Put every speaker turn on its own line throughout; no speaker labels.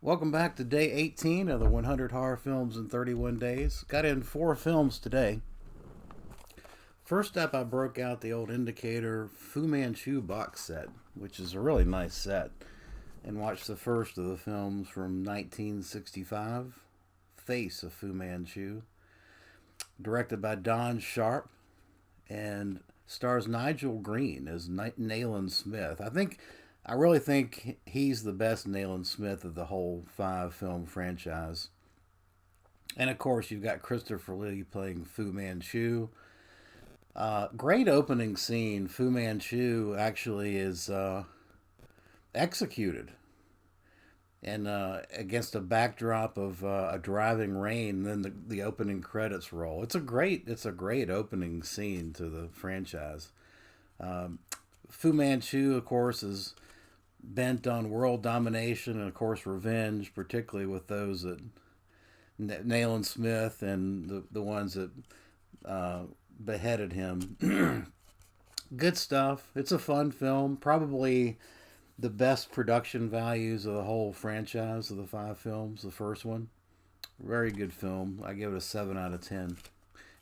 Welcome back to day 18 of the 100 Horror Films in 31 Days. Got in four films today. First up, I broke out the old Indicator Fu Manchu box set, which is a really nice set, and watched the first of the films from 1965, Face of Fu Manchu, directed by Don Sharp, and stars Nigel Green as Nayland Smith. I really think he's the best Nayland Smith of the whole five film franchise. And of course, you've got Christopher Lee playing Fu Manchu. Great opening scene. Fu Manchu actually is executed, and against a backdrop of a driving rain. Then the opening credits roll. It's a great opening scene to the franchise. Fu Manchu, of course, is bent on world domination and, of course, revenge, particularly with those that Nayland Smith and the ones that beheaded him. Good stuff. It's a fun film. Probably the best production values of the whole franchise of the five films. The first one, very good film. I give it a 7 out of 10,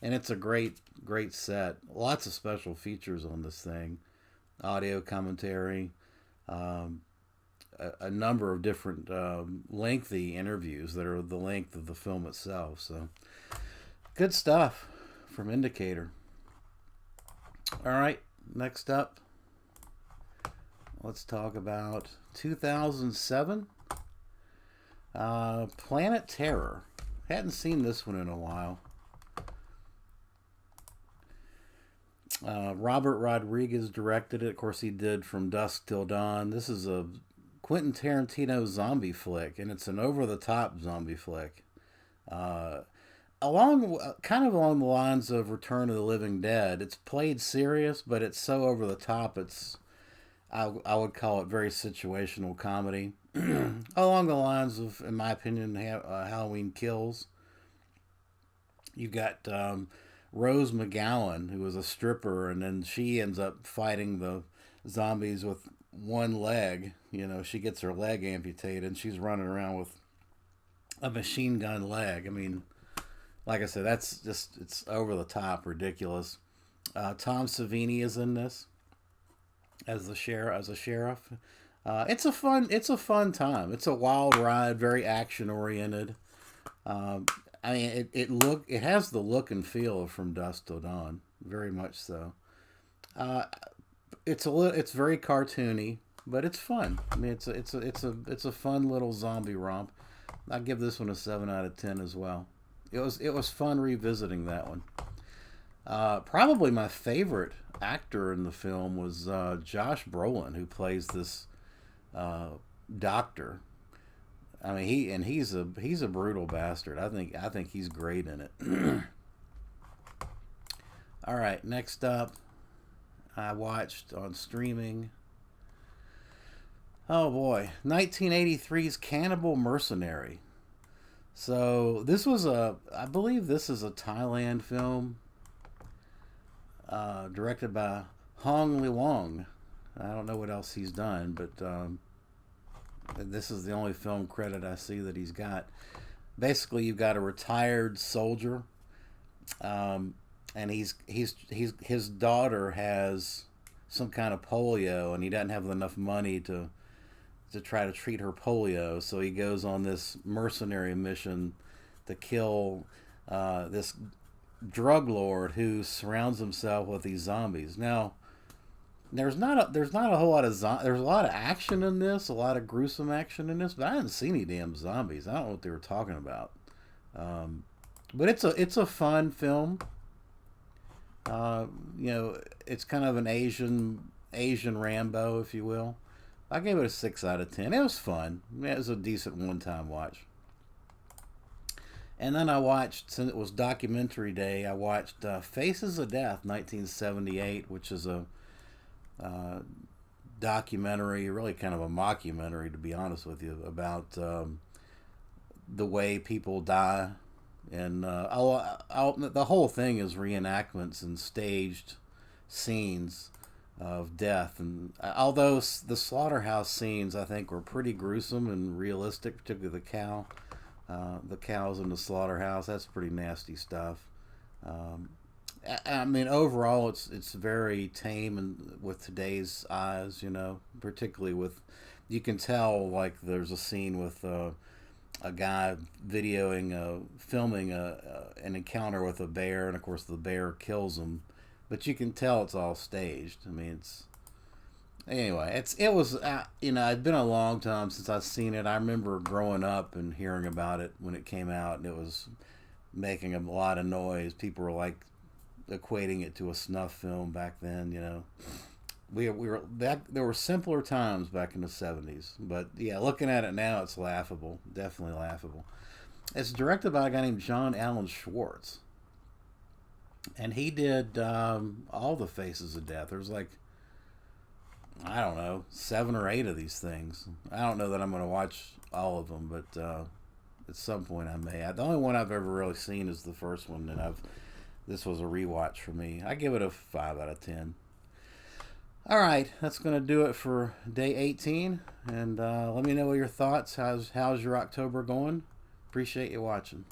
and it's a great set. Lots of special features on this thing, audio commentary, um, a number of different lengthy interviews that are the length of the film itself. So good stuff from Indicator. All right, next up, let's talk about 2007, Planet Terror. Hadn't seen this one in a while. Robert Rodriguez directed it. Of course, he did From Dusk Till Dawn. This is a Quentin Tarantino zombie flick, and it's an over-the-top zombie flick. Uh, along the lines of Return of the Living Dead. It's played serious, but it's so over the top. I would call it very situational comedy, along the lines of, in my opinion, Halloween Kills. You got Rose McGowan, who was a stripper, and then she ends up fighting the zombies with one leg. She gets her leg amputated, and she's running around with a machine gun leg. I mean, like I said, it's over the top, ridiculous. Tom Savini is in this as a sheriff. It's a fun time. It's a wild ride, very action oriented. I mean, it has the look and feel of From Dusk Till Dawn, very much so. Uh, it's very cartoony, but it's fun. I mean, it's a fun little zombie romp. I give this one a 7 out of 10 as well. It was fun revisiting that one. Probably my favorite actor in the film was Josh Brolin, who plays this uh, doctor. I mean, he's a brutal bastard. I think he's great in it. All right, next up, I watched on streaming. Oh boy, 1983's Cannibal Mercenary. So I believe this is a Thailand film, directed by Hong Leong. I don't know what else he's done, but this is the only film credit I see that he's got. Basically, you've got a retired soldier, um, and his daughter has some kind of polio, and he doesn't have enough money to try to treat her polio. So he goes on this mercenary mission to kill this drug lord who surrounds himself with these zombies. Now, there's not a whole lot of there's a lot of action in this, a lot of gruesome action in this, but I didn't see any damn zombies. I don't know what they were talking about. Um, but it's a fun film. Uh, it's kind of an Asian Rambo, if you will. I gave it a 6 out of 10. It was fun. It was a decent one-time watch. And then I watched, since it was documentary day, I watched Faces of Death, 1978, which is a uh, documentary, really kind of a mockumentary, to be honest with you, about the way people die. And the whole thing is reenactments and staged scenes of death. And although the slaughterhouse scenes, I think, were pretty gruesome and realistic, particularly the cows in the slaughterhouse. That's pretty nasty stuff. Um, I mean, overall, it's very tame and with today's eyes, you know, particularly with, you can tell like there's a scene with a guy videoing, filming an encounter with a bear, and of course the bear kills him, but you can tell it's all staged. I mean, it's anyway. It was you know, it'd been a long time since I've seen it. I remember growing up and hearing about it when it came out, and it was making a lot of noise. People were like equating it to a snuff film back then. You know, we were back. There were simpler times back in the '70s, but yeah, looking at it now, it's laughable. Definitely laughable. It's directed by a guy named John Allen Schwartz, and he did all the Faces of Death. There's like, I don't know, 7 or 8 of these things. I don't know that I'm going to watch all of them, but at some point I may. The only one I've ever really seen is the first one, and I've this was a rewatch for me. I give it a 5 out of 10. All right, that's going to do it for day 18. And let me know your thoughts. How's your October going? Appreciate you watching.